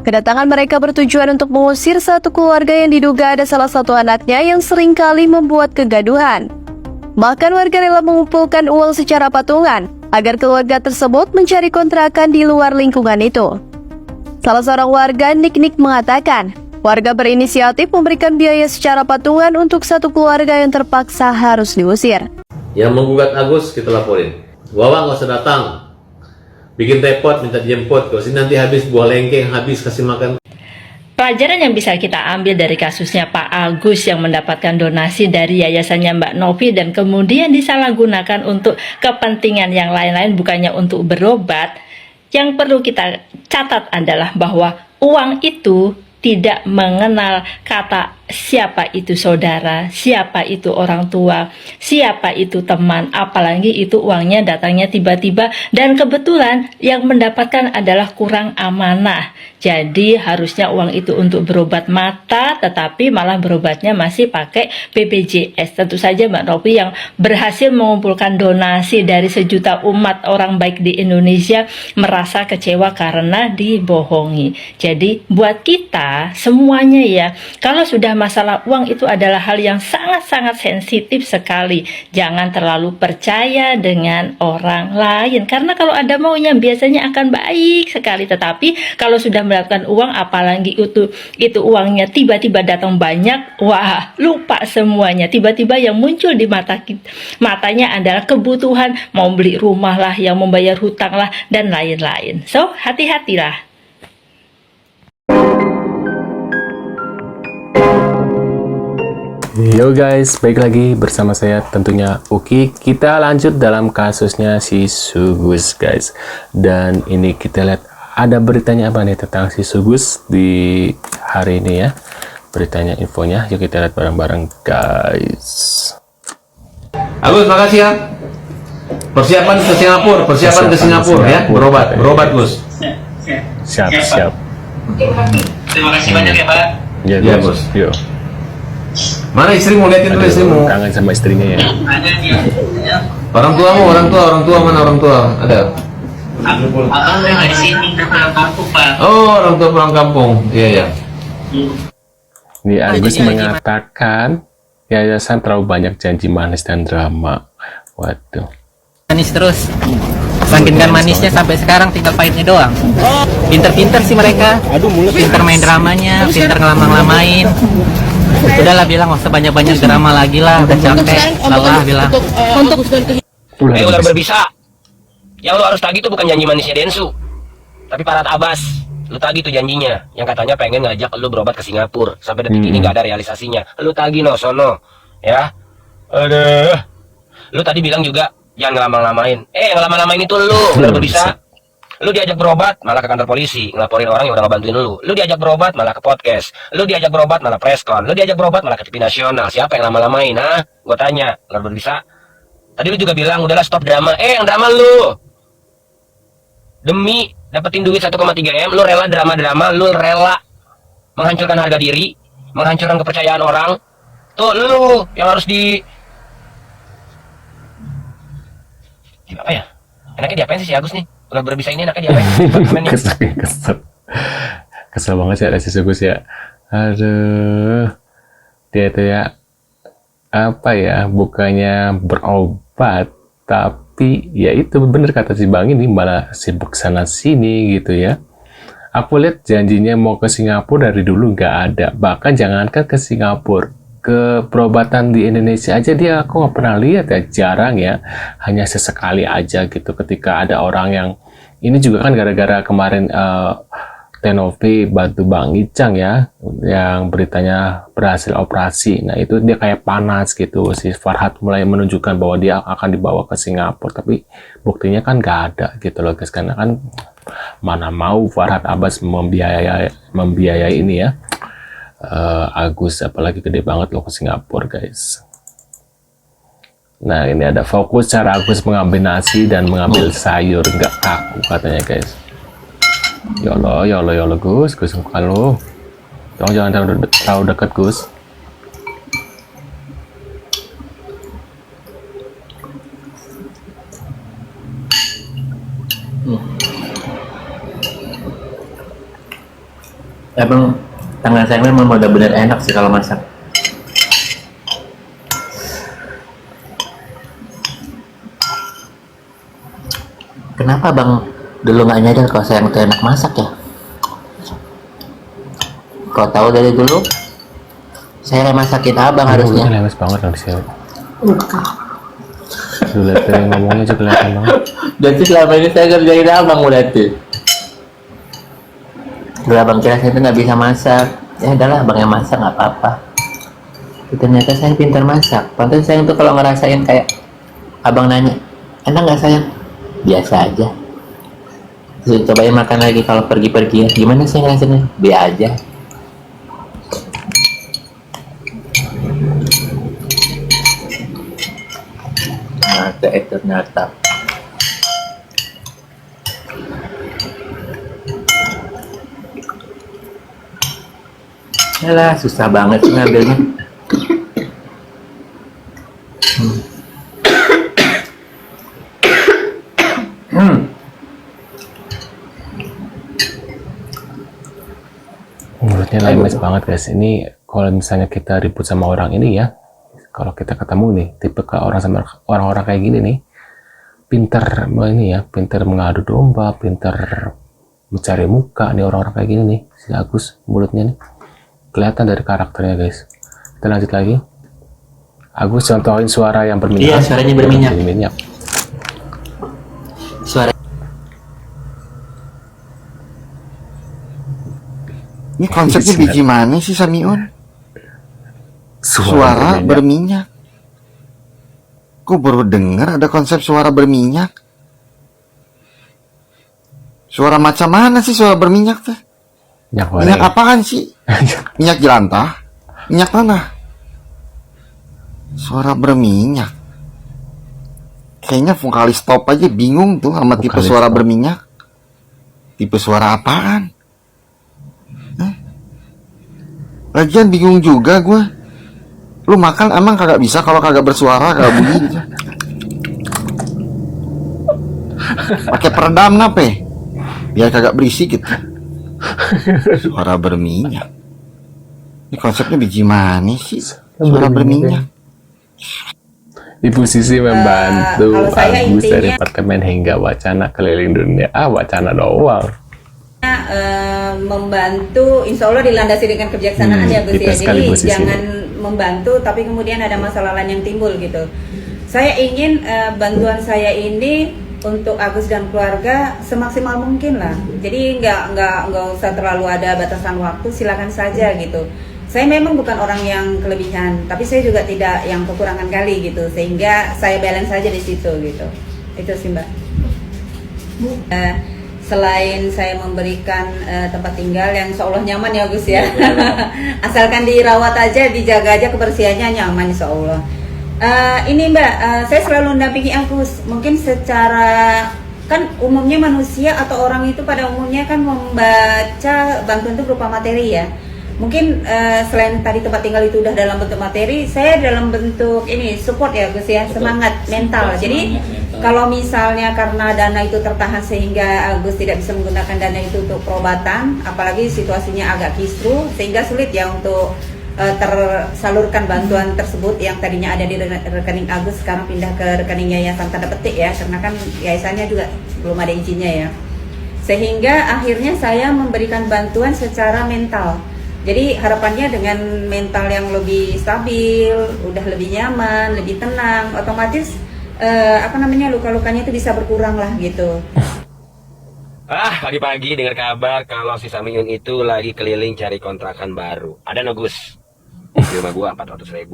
Kedatangan mereka bertujuan untuk mengusir satu keluarga yang diduga ada salah satu anaknya yang seringkali membuat kegaduhan. Bahkan warga rela mengumpulkan uang secara patungan agar keluarga tersebut mencari kontrakan di luar lingkungan itu. Salah seorang warga, Nik, mengatakan, warga berinisiatif memberikan biaya secara patungan untuk satu keluarga yang terpaksa harus diusir. Yang menggugat Agus kita laporin. Wawa nggak usah datang. Bikin repot, minta dijemput. Kalau sini nanti habis buah lengkeng, habis kasih makan. Pelajaran yang bisa kita ambil dari kasusnya Pak Agus yang mendapatkan donasi dari yayasannya Mbak Novi dan kemudian disalahgunakan untuk kepentingan yang lain-lain bukannya untuk berobat. Yang perlu kita catat adalah bahwa uang itu tidak mengenal kata siapa itu saudara, siapa itu orang tua, siapa itu teman, apalagi itu uangnya datangnya tiba-tiba dan kebetulan yang mendapatkan adalah kurang amanah. Jadi harusnya uang itu untuk berobat mata, tetapi malah berobatnya masih pakai BPJS. Tentu saja Mbak Novi yang berhasil mengumpulkan donasi dari sejuta umat orang baik di Indonesia merasa kecewa karena dibohongi. Jadi buat kita semuanya ya, kalau sudah masalah uang itu adalah hal yang sangat-sangat sensitif sekali. Jangan terlalu percaya dengan orang lain. Karena kalau ada maunya biasanya akan baik sekali. Tetapi kalau sudah mendapatkan uang, apalagi itu uangnya tiba-tiba datang banyak, wah lupa semuanya. Tiba-tiba yang muncul di matanya adalah kebutuhan, mau beli rumah lah, yang membayar hutang lah, dan lain-lain. So, hati-hatilah. Yo guys, baik lagi bersama saya tentunya Uki. Kita lanjut dalam kasusnya si Sugus guys. Dan ini kita lihat ada beritanya apa nih tentang si Sugus di hari ini ya. Beritanya, infonya, yuk kita lihat bareng-bareng guys. Agus, makasih ya. Persiapan ke Singapura ya. Berobat Gus. Siap. Terima kasih banyak ya Pak. Ya Bos. Yo. Mana istrimu, liatin dulu istrimu. Kangen sama istrinya ya. Ada dia. Ya. Orang tua mana orang tua? Ada. Abang udah nggak di sini, udah pulang kampung Pak. Oh, orang tua pulang kampung. Iya. Ini Agus mengatakan yayasan terlalu banyak janji manis dan drama. Waduh. Manis terus. Saking kan manisnya sampai sekarang tinggal pahitnya doang. Pinter-pinter sih mereka. Pinter main dramanya, pinter ngelamang-lamain. Udahlah bilang nggak usah banyak-banyak drama lagi lah, udah capek. Lelah bilang. Ular berbisa. Yang lo harus tagih itu bukan janji manisnya Densu, tapi Parat Abbas. Lu tagih tuh janjinya, yang katanya pengen ngajak lu berobat ke Singapura. Sampai detik ini nggak ada realisasinya. Lu tagih no sono, ya. Aduh. Lu tadi bilang juga jangan ngelama-lamain. Ngelama-lamain itu lu ular berbisa. Lu diajak berobat malah ke kantor polisi ngelaporin orang yang udah ngebantuin lu. Lu diajak berobat malah ke podcast. Lu diajak berobat malah preskon. Lu diajak berobat malah ke TV nasional. Siapa yang lama-lamain? Gua tanya, ular berbisa. Tadi lu juga bilang udahlah stop drama. Yang drama lu. Demi dapetin duit 1,3 M, lu rela drama-drama, lu rela menghancurkan harga diri, menghancurkan kepercayaan orang. Tuh lu yang harus apa ya? Enaknya diapain sih si Agus nih? Ular berbisa ini enaknya diapain? Kesel banget sih ada si Sugus ya. Aduh. Dia itu ya apa ya, bukannya berobat tapi ya itu bener kata si Bang ini malah sibuk sana sini gitu ya. Aku lihat janjinya mau ke Singapura dari dulu nggak ada. Bahkan jangankan ke Singapura, ke perobatan di Indonesia aja dia aku nggak pernah lihat ya, jarang ya. Hanya sesekali aja gitu ketika ada orang yang ini juga kan gara-gara kemarin Tenovi bantu Bang Icang ya, yang beritanya berhasil operasi. Nah itu dia kayak panas gitu, si Farhad mulai menunjukkan bahwa dia akan dibawa ke Singapura, tapi buktinya kan nggak ada gitu loh guys. Karena kan mana mau Farhad Abbas membiayai ini ya, Agus, apalagi gede banget loh ke Singapura guys. Nah ini ada fokus cara Agus mengambil nasi dan mengambil sayur, nggak kaku katanya guys. Ya Allah Gus kalau jangan terlalu dekat Gus. Emang tangan saya memang udah bener enak sih kalau masak. Kenapa bang dulu nggak nyadar kalau saya tuh enak masak ya? Kau tahu dari dulu saya masakin abang harusnya. Lemes banget dong sih. Lu lihat dari ngomongnya juga kelihatan banget. Jadi selama ini saya kerjain abang udah tuh. Dulu abang kira saya tuh nggak bisa masak. Ya adalah abang yang masak nggak apa-apa. Ternyata saya pintar masak. Pantas saya tuh kalau ngerasain kayak abang nanya, enak nggak sayang? Biasa aja. Terus cobain makan lagi kalau pergi-pergi ya. Gimana sih ngerasainnya? Biasa aja. Ternyata ternyata. Yalah, susah banget sih ngambilnya. Mulutnya lemes banget guys. Ini kalau misalnya kita ribut sama orang ini ya, kalau kita ketemu nih, tipe ke orang sama orang-orang kayak gini nih, pinter ini ya, pinter mengadu domba, pinter mencari muka nih orang-orang kayak gini nih. Si Agus mulutnya nih kelihatan dari karakternya guys. Kita lanjut lagi. Agus contohin suara yang berminyak. Iya, suaranya berminyak. Berminyak. Suara. Ini konsepnya biji mana sih Samiun? Suara berminyak. Kok baru dengar ada konsep suara berminyak? Suara macam mana sih suara berminyak teh? Minyak apaan sih? Minyak jelantah? Minyak tanah? Suara berminyak. Kayaknya vokalis top aja bingung tuh sama tipe suara berminyak. Tipe suara apaan? Lagian bingung juga gue. Lu makan emang kagak bisa kalau kagak bersuara, kagak bunyi gitu. Pakai peredam nape? Biar kagak berisik gitu. Suara berminyak. Ini konsepnya biji manis sih. Suara berminyak. Ibu Sisi membantu Agus dari apartemen hingga wacana keliling dunia. Wacana doang. Membantu, insya Allah dilandasi dengan kebijaksanaan ya Gus ya. Jadi jangan membantu tapi kemudian ada masalah lain yang timbul gitu. Saya ingin bantuan saya ini untuk Agus dan keluarga semaksimal mungkin lah. Jadi nggak usah terlalu ada batasan waktu, silakan saja gitu. Saya memang bukan orang yang kelebihan, tapi saya juga tidak yang kekurangan kali gitu, sehingga saya balance saja di situ gitu. Itu sih Mbak. Selain saya memberikan tempat tinggal yang seolah nyaman ya Gus ya, asalkan dirawat aja, dijaga aja kebersihannya nyaman insya Allah. Ini Mbak, saya selalu mendampingi Agus. Mungkin secara kan umumnya manusia atau orang itu pada umumnya kan membaca bantuan itu berupa materi ya. Mungkin selain tadi tempat tinggal itu udah dalam bentuk materi, saya dalam bentuk ini support ya Gus ya, semangat mental. Jadi kalau misalnya karena dana itu tertahan sehingga Agus tidak bisa menggunakan dana itu untuk perobatan, apalagi situasinya agak kisru sehingga sulit ya untuk tersalurkan bantuan tersebut yang tadinya ada di rekening Agus sekarang pindah ke rekening Yayasan Tanda Petik ya, karena kan yayasannya juga belum ada izinnya ya. Sehingga akhirnya saya memberikan bantuan secara mental. Jadi harapannya dengan mental yang lebih stabil, udah lebih nyaman, lebih tenang, otomatis luka-lukanya itu bisa berkurang lah gitu. Pagi-pagi dengar kabar kalau si Samiun itu lagi keliling cari kontrakan baru. Ada Gus. Di rumah gua 400.000.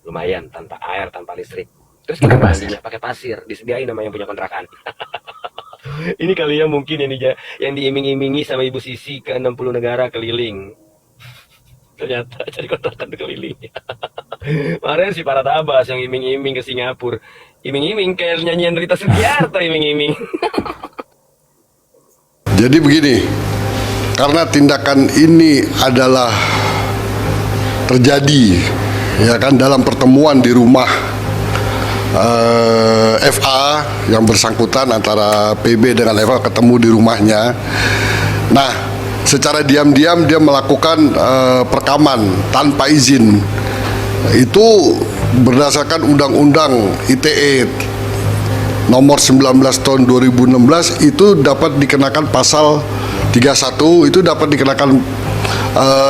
Lumayan, tanpa air, tanpa listrik. Terus kita mandinya pakai pasir, disediain sama yang punya kontrakan. Ini kali ya mungkin yang diiming-imingi sama Ibu Sisi ke 60 negara keliling. Ternyata cari kontrakan keliling. Kemarin si para tabas yang iming-iming ke Singapura. Iming-iming kayak nyanyian Rita Sugiarto, iming-iming. Jadi begini, karena tindakan ini adalah terjadi ya kan dalam pertemuan di rumah FA yang bersangkutan antara PB dengan FA ketemu di rumahnya. Nah, secara diam-diam dia melakukan perekaman tanpa izin. Itu berdasarkan Undang-Undang ITE nomor 19 tahun 2016 itu dapat dikenakan pasal 31, itu dapat dikenakan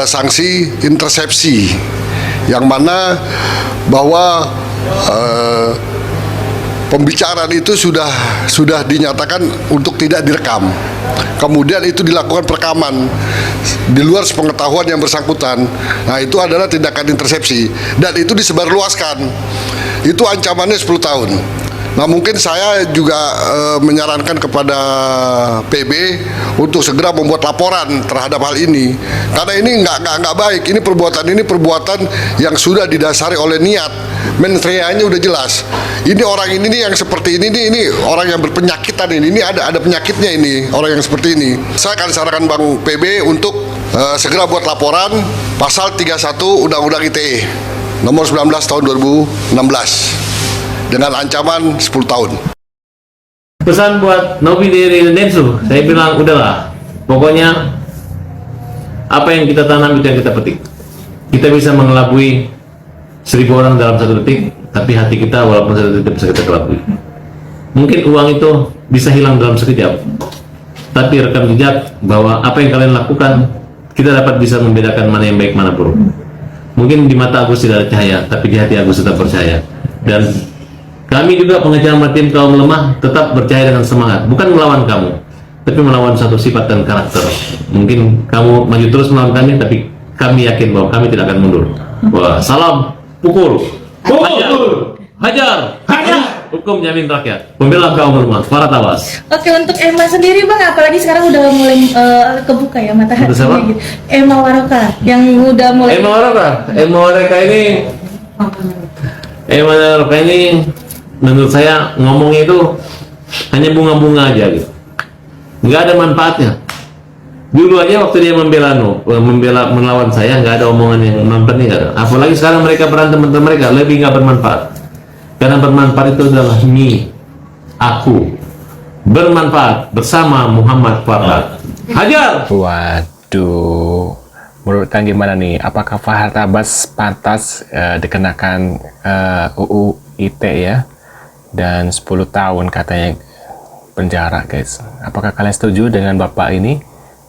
sanksi intersepsi, yang mana bahwa pembicaraan itu sudah dinyatakan untuk tidak direkam. Kemudian itu dilakukan perekaman di luar sepengetahuan yang bersangkutan. Nah, itu adalah tindakan intersepsi dan itu disebarluaskan. Itu ancamannya 10 tahun. Nah, mungkin saya juga menyarankan kepada PB untuk segera membuat laporan terhadap hal ini, karena ini nggak baik. Ini perbuatan yang sudah didasari oleh niat. Mens reanya udah jelas. Ini orang ini nih yang seperti ini orang yang berpenyakitan ini ada penyakitnya ini orang yang seperti ini. Saya akan sarankan Bang PB untuk segera buat laporan pasal 31 Undang-Undang ITE nomor 19 tahun 2016 dengan ancaman 10 tahun. Pesan buat Novi dari Densu, saya bilang udahlah, pokoknya apa yang kita tanam itu yang kita petik. Kita bisa mengelabui 1000 orang dalam 1 detik, tapi hati kita walaupun 1 detik bisa kita kelabui. Mungkin uang itu bisa hilang dalam sekejap, tapi rekam jejak bahwa apa yang kalian lakukan, kita dapat bisa membedakan mana yang baik mana buruk. Mungkin di mata Agus tidak ada cahaya, tapi di hati Agus tetap percaya. Dan kami juga pengejar tim kaum lemah tetap percaya dengan semangat, bukan melawan kamu, tapi melawan satu sifat dan karakter. Mungkin kamu maju terus melawan kami, tapi kami yakin bahwa kami tidak akan mundur. Wah, salam pukul, hajar, hukum jamin rakyat, pembela kaum lemah, para tawas. Oke, untuk Emma sendiri Bang, apalagi sekarang udah mulai kebuka ya mata hatinya gitu. Emma Waroka yang udah mulai. Emma Waroka ini menurut saya ngomongnya itu hanya bunga-bunga aja gitu, nggak ada manfaatnya. Dulu aja waktu dia membela melawan saya, nggak ada omongan yang penting, nggak ada. Apalagi sekarang mereka berantem mereka lebih nggak bermanfaat. Karena bermanfaat itu adalah aku bermanfaat bersama Muhammad Farhad. Hajar. Waduh, menurut kalian gimana nih? Apakah Farhad Abbas pantas dikenakan UU ITE ya? Dan 10 tahun katanya penjara, guys. Apakah kalian setuju dengan Bapak ini?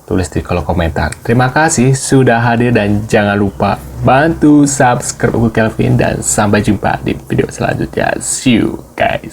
Tulis di kolom komentar. Terima kasih sudah hadir dan jangan lupa bantu subscribe Kelvin dan sampai jumpa di video selanjutnya. See you guys.